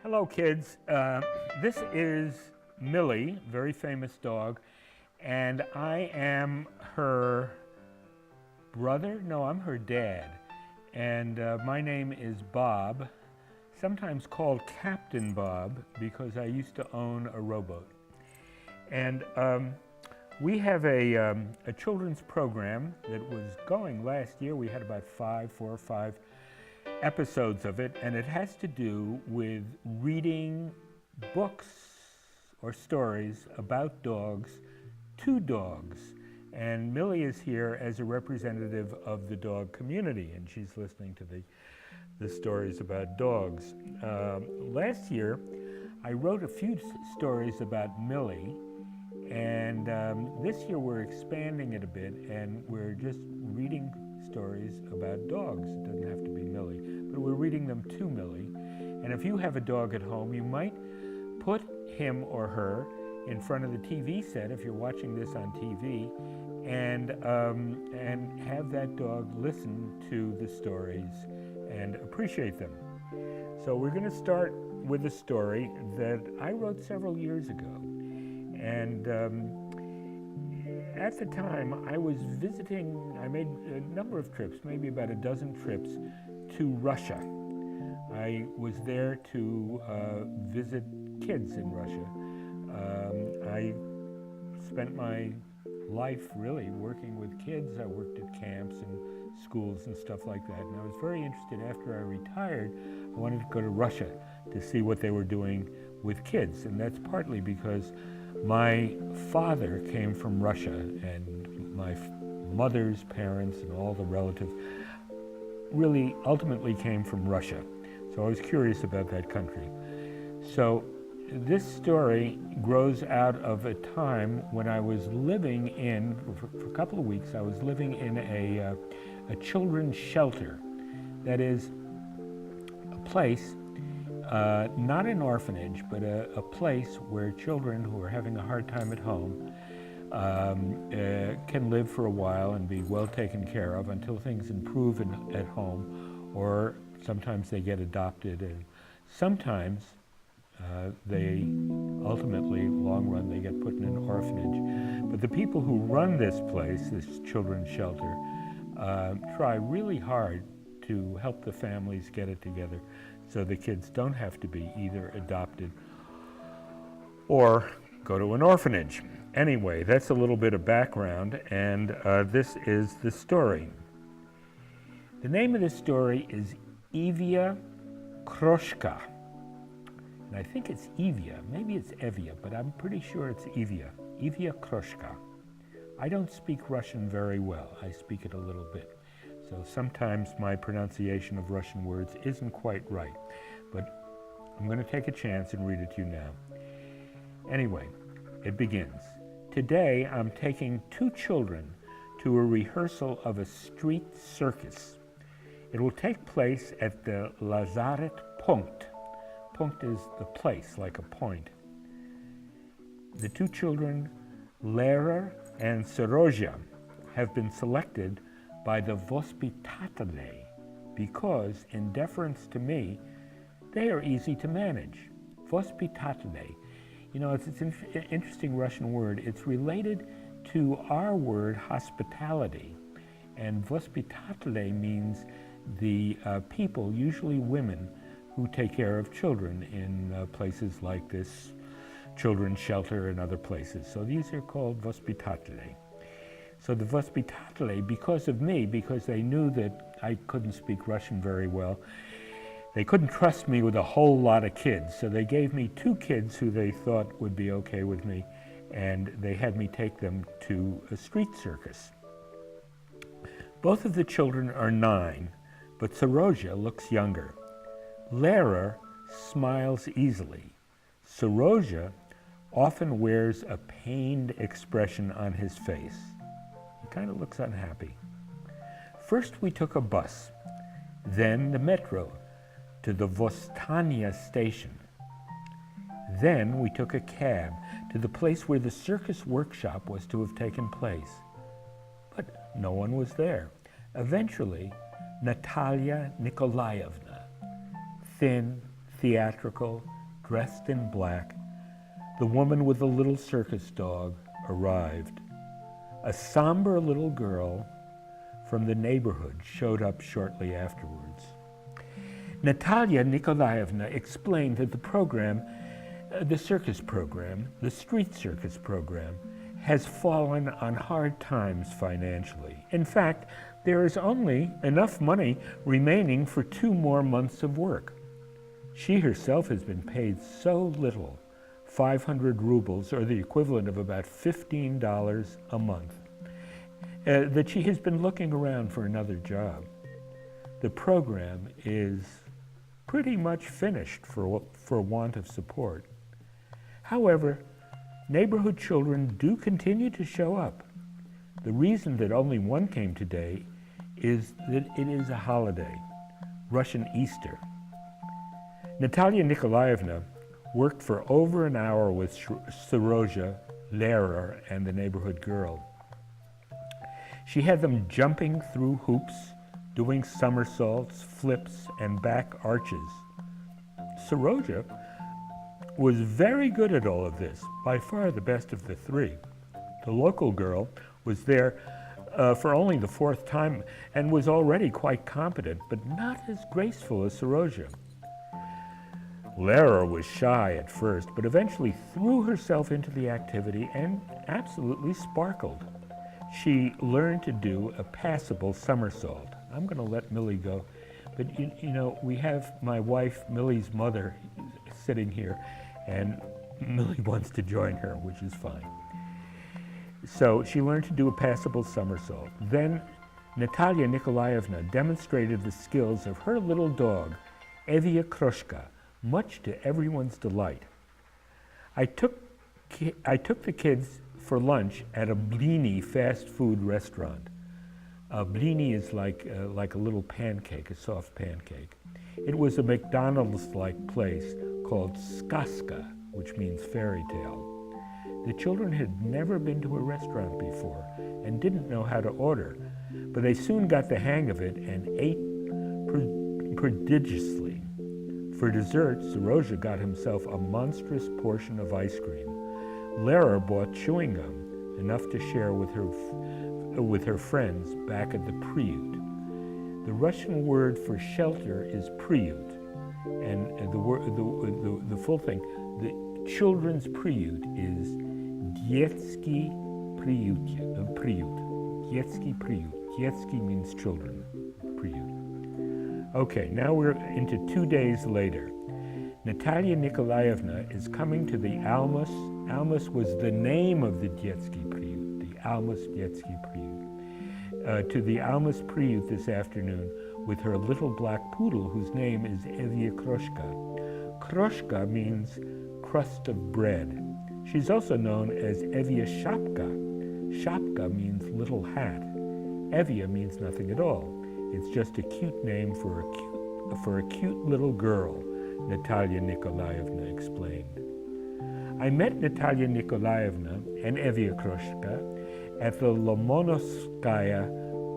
Hello, kids. This is Millie, very famous dog, and I am her brother. No, I'm her dad. And my name is Bob, sometimes called Captain Bob because I used to own a rowboat. And we have a children's program that was going last year. We had about four or five episodes of it, and it has to do with reading books or stories about dogs to dogs. And Millie is here as a representative of the dog community, and she's listening to the stories about dogs. Last year, I wrote a few stories about Millie, and this year we're expanding it a bit, and we're just reading stories about dogs. It doesn't have to be Millie, but we're reading them to Millie. And if you have a dog at home, you might put him or her in front of the TV set if you're watching this on TV, and have that dog listen to the stories and appreciate them. So we're going to start with a story that I wrote several years ago. And at the time, I was visiting, I made a number of trips, maybe about a dozen trips to Russia. I was there to visit kids in Russia. I spent my life really working with kids. I worked at camps and schools and stuff like that. And I was very interested after I retired. I wanted to go to Russia to see what they were doing with kids. And that's partly because my father came from Russia, and my mother's parents and all the relatives really ultimately came from Russia. So I was curious about that country. So this story grows out of a time when I was living in, for a couple of weeks, I was living in a children's shelter. That is a place, not an orphanage, but a place where children who are having a hard time at home can live for a while and be well taken care of until things improve at home, or sometimes they get adopted, and sometimes they ultimately, long run, they get put in an orphanage. But the people who run this place, this children's shelter, try really hard to help the families get it together so the kids don't have to be either adopted or go to an orphanage. Anyway, that's a little bit of background, and this is the story. The name of the story is Evia Kroshka. And I think it's Evia, maybe it's Evia, but I'm pretty sure it's Evia, Evia Kroshka. I don't speak Russian very well. I speak it a little bit. So sometimes my pronunciation of Russian words isn't quite right, but I'm going to take a chance and read it to you now. Anyway, it begins. Today I'm taking two children to a rehearsal of a street circus. It will take place at the Lazaret Punkt. Punkt is the place, like a point. The two children, Lera and Sorozha, have been selected by the Vospitatele because, in deference to me, they are easy to manage. Vospitatele. You know, it's an interesting Russian word. It's related to our word hospitality. And Vospitatele means the people, usually women, who take care of children in places like this children's shelter and other places. So these are called Vospitatele. So the Vospitatele, because of me, because they knew that I couldn't speak Russian very well, they couldn't trust me with a whole lot of kids. So they gave me two kids who they thought would be okay with me, and they had me take them to a street circus. Both of the children are 9, but Sorozha looks younger. Lera smiles easily. Sorozha often wears a pained expression on his face. He kind of looks unhappy. First we took a bus, then the metro to the Vostania station. Then we took a cab to the place where the circus workshop was to have taken place. But no one was there. Eventually, Natalia Nikolaevna, thin, theatrical, dressed in black, the woman with the little circus dog arrived. A somber little girl from the neighborhood showed up shortly afterwards. Natalia Nikolaevna explained that the program, the circus program, the street circus program, has fallen on hard times financially. In fact, there is only enough money remaining for 2 more months of work. She herself has been paid so little, 500 rubles, or the equivalent of about $15 a month, that she has been looking around for another job. The program is pretty much finished for want of support. However, neighborhood children do continue to show up. The reason that only one came today is that it is a holiday, Russian Easter. Natalia Nikolaevna worked for over an hour with Serozha, Lehrer, and the neighborhood girl. She had them jumping through hoops, doing somersaults, flips, and back arches. Serozha was very good at all of this, by far the best of the 3. The local girl was there for only the 4th time and was already quite competent, but not as graceful as Serozha. Lehrer was shy at first, but eventually threw herself into the activity and absolutely sparkled. She learned to do a passable somersault. I'm going to let Millie go, but you know, we have my wife, Millie's mother, sitting here, and Millie wants to join her, which is fine. So she learned to do a passable somersault. Then Natalia Nikolaevna demonstrated the skills of her little dog, Evia Kroshka, much to everyone's delight. I took the kids for lunch at a blini fast food restaurant. A blini is like a little pancake, a soft pancake. It was a McDonald's-like place called Skaska, which means fairy tale. The children had never been to a restaurant before and didn't know how to order, but they soon got the hang of it and ate prodigiously. For dessert, Serozha got himself a monstrous portion of ice cream. Lehrer bought chewing gum, enough to share with her friends back at the priut. The Russian word for shelter is priut, and the full thing, the children's priut is Детский приют. Детский приют. Детский means children. Priut. Okay, now we're into 2 days later. Natalia Nikolaevna is coming to the Almas. Almas was the name of the Детский приют, the Almas Детский приют. To the Almas priut this afternoon with her little black poodle whose name is Evia Kroshka. Kroshka means crust of bread. She's also known as Evia Shapka. Shapka means little hat. Evia means nothing at all. It's just a cute name for a cute little girl, Natalia Nikolaevna explained. I met Natalia Nikolaevna and Evia Kroshka at the Lomonosskaya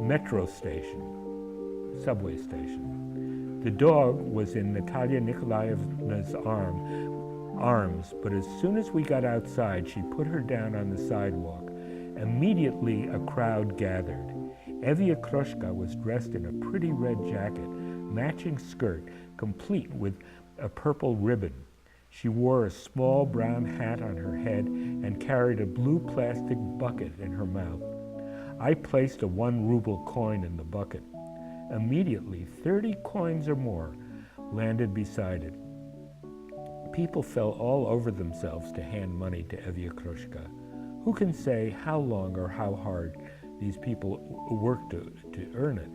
metro station, subway station. The dog was in Natalia Nikolaevna's arms, but as soon as we got outside, she put her down on the sidewalk. Immediately, a crowd gathered. Evia Kroshka was dressed in a pretty red jacket, matching skirt, complete with a purple ribbon. She wore a small brown hat on her head and carried a blue plastic bucket in her mouth. I placed a 1 ruble coin in the bucket. Immediately, 30 coins or more landed beside it. People fell all over themselves to hand money to Evia Kroshka. Who can say how long or how hard these people worked to earn it?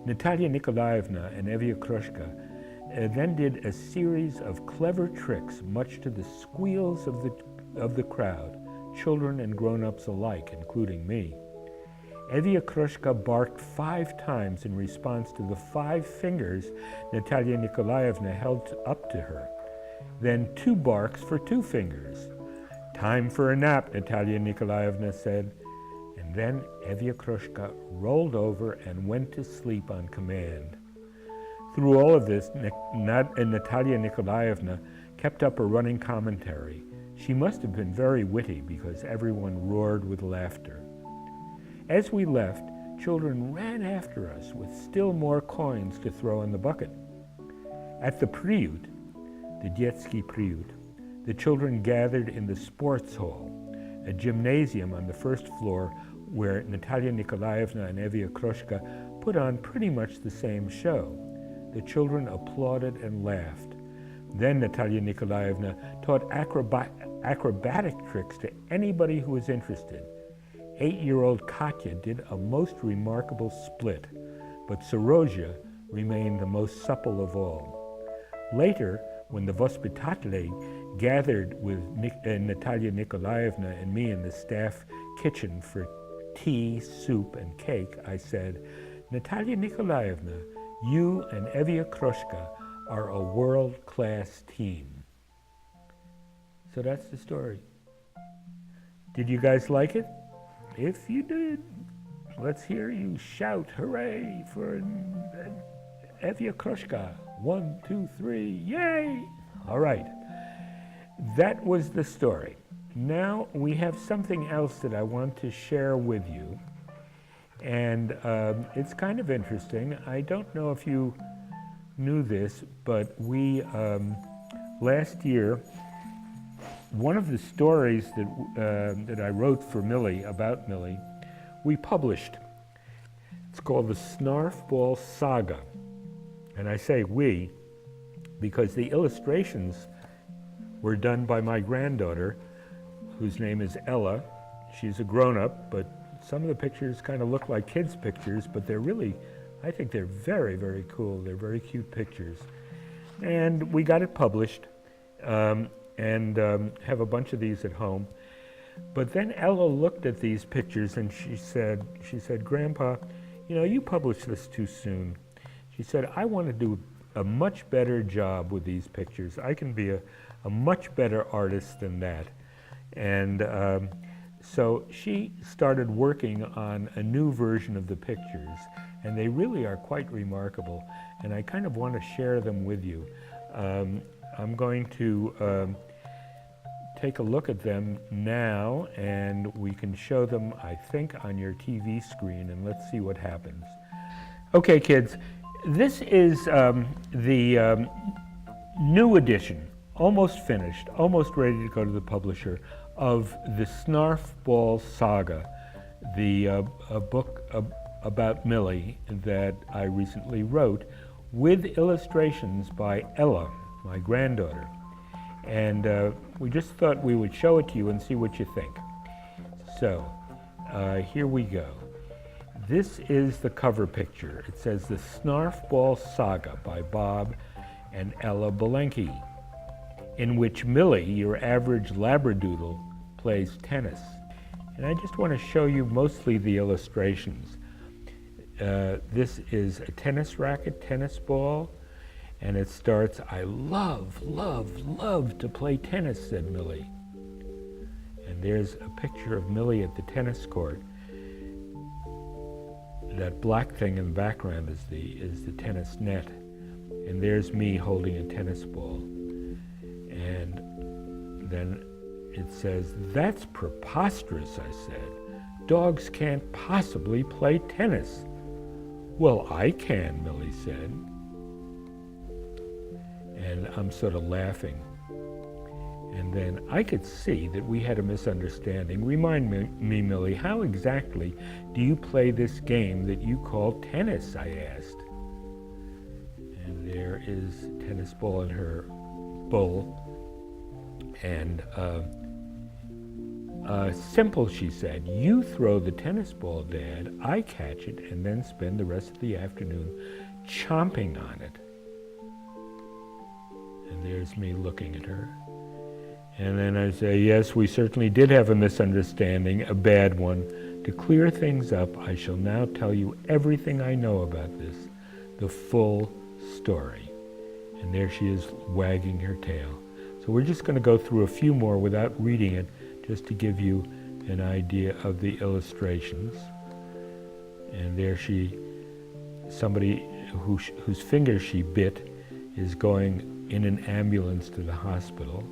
Natalia Nikolaevna and Evia Kroshka then did a series of clever tricks, much to the squeals of the crowd, children and grown-ups alike, including me. Evia Kroshka barked 5 times in response to the 5 fingers Natalia Nikolaevna held up to her. Then 2 barks for 2 fingers. Time for a nap, Natalia Nikolaevna said. And then Evia Kroshka rolled over and went to sleep on command. Through all of this, Natalia Nikolaevna kept up a running commentary. She must have been very witty because everyone roared with laughter. As we left, children ran after us with still more coins to throw in the bucket. At the Priut, the Детский Priut, the children gathered in the sports hall, a gymnasium on the first floor where Natalia Nikolaevna and Evia Kroshka put on pretty much the same show. The children applauded and laughed. Then Natalia Nikolaevna taught acrobatic tricks to anybody who was interested. 8-year-old Katya did a most remarkable split, but Sorozha remained the most supple of all. Later, when the Vospitateley gathered with Natalia Nikolaevna and me in the staff kitchen for tea, soup, and cake, I said, "Natalia Nikolaevna, you and Evia Kroshka are a world-class team." So that's the story. Did you guys like it? If you did, let's hear you shout hooray for Evia Kroshka. 1, 2, 3, yay! All right, that was the story. Now we have something else that I want to share with you. And it's kind of interesting. I don't know if you knew this, but we, last year, one of the stories that I wrote for Millie, about Millie, we published. It's called the Snarfball Saga. And I say we because the illustrations were done by my granddaughter, whose name is Ella. She's a grown-up, but some of the pictures kind of look like kids' pictures, but they're really, I think they're very, very cool. They're very cute pictures. And we got it published and have a bunch of these at home. But then Ella looked at these pictures and she said, "Grandpa, you know, you published this too soon." She said, "I want to do a much better job with these pictures. I can be a much better artist than that." And so she started working on a new version of the pictures, and they really are quite remarkable, and I kind of want to share them with you. I'm going to take a look at them now, and we can show them, I think, on your TV screen, and let's see what happens. Okay, kids, this is the new edition, almost finished, almost ready to go to the publisher, of the Snarfball Saga, the book about Millie that I recently wrote, with illustrations by Ella, my granddaughter. And we just thought we would show it to you and see what you think. So here we go. This is the cover picture. It says The Snarfball Saga by Bob and Ella Belenky, in which Millie, your average labradoodle, plays tennis. And I just want to show you mostly the illustrations. This is a tennis racket, tennis ball, and it starts, "I love, love, love to play tennis," said Millie. And there's a picture of Millie at the tennis court. That black thing in the background is the tennis net. And there's me holding a tennis ball. And then it says, "That's preposterous," I said. "Dogs can't possibly play tennis." "Well, I can," Millie said. And I'm sort of laughing. And then I could see that we had a misunderstanding. "Remind me, Millie, how exactly do you play this game that you call tennis?" I asked. And there is a tennis ball in her bowl. And simple, she said. "You throw the tennis ball, Dad. I catch it and then spend the rest of the afternoon chomping on it." And there's me looking at her. And then I say, "Yes, we certainly did have a misunderstanding, a bad one. To clear things up, I shall now tell you everything I know about this, the full story." And there she is wagging her tail. So we're just going to go through a few more without reading it, just to give you an idea of the illustrations. And there somebody whose finger she bit is going in an ambulance to the hospital.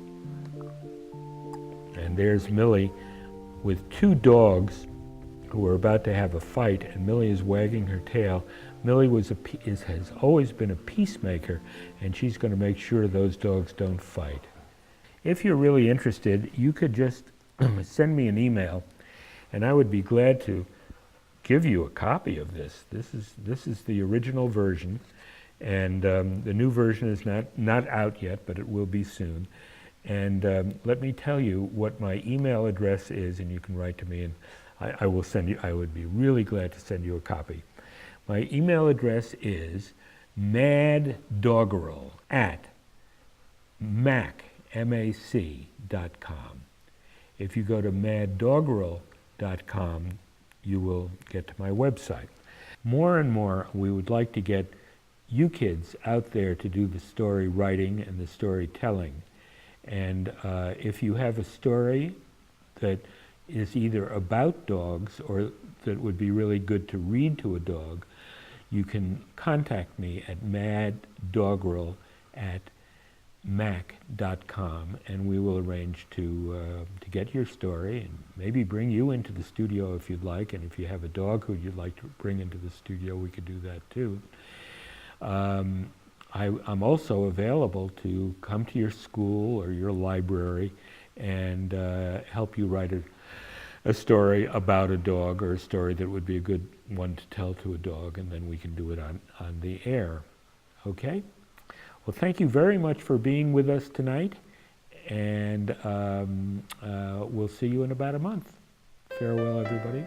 And there's Millie with 2 dogs who are about to have a fight, and Millie is wagging her tail. Millie has always been a peacemaker, and she's going to make sure those dogs don't fight. If you're really interested, you could just send me an email, and I would be glad to give you a copy of this. This is the original version, and the new version is not out yet, but it will be soon. And let me tell you what my email address is, and you can write to me, and I will send you. I would be really glad to send you a copy. My email address is maddoggerel@mac.com. If you go to maddoggerel.com, you will get to my website. More and more, we would like to get you kids out there to do the story writing and the storytelling. And if you have a story that is either about dogs or that would be really good to read to a dog, you can contact me at maddoggerel@mac.com, and we will arrange to get your story and maybe bring you into the studio if you'd like. And if you have a dog who you'd like to bring into the studio, we could do that too. I'm also available to come to your school or your library and help you write a story about a dog, or a story that would be a good one to tell to a dog, and then we can do it on the air. Okay? Well, thank you very much for being with us tonight, and we'll see you in about a month. Farewell, everybody.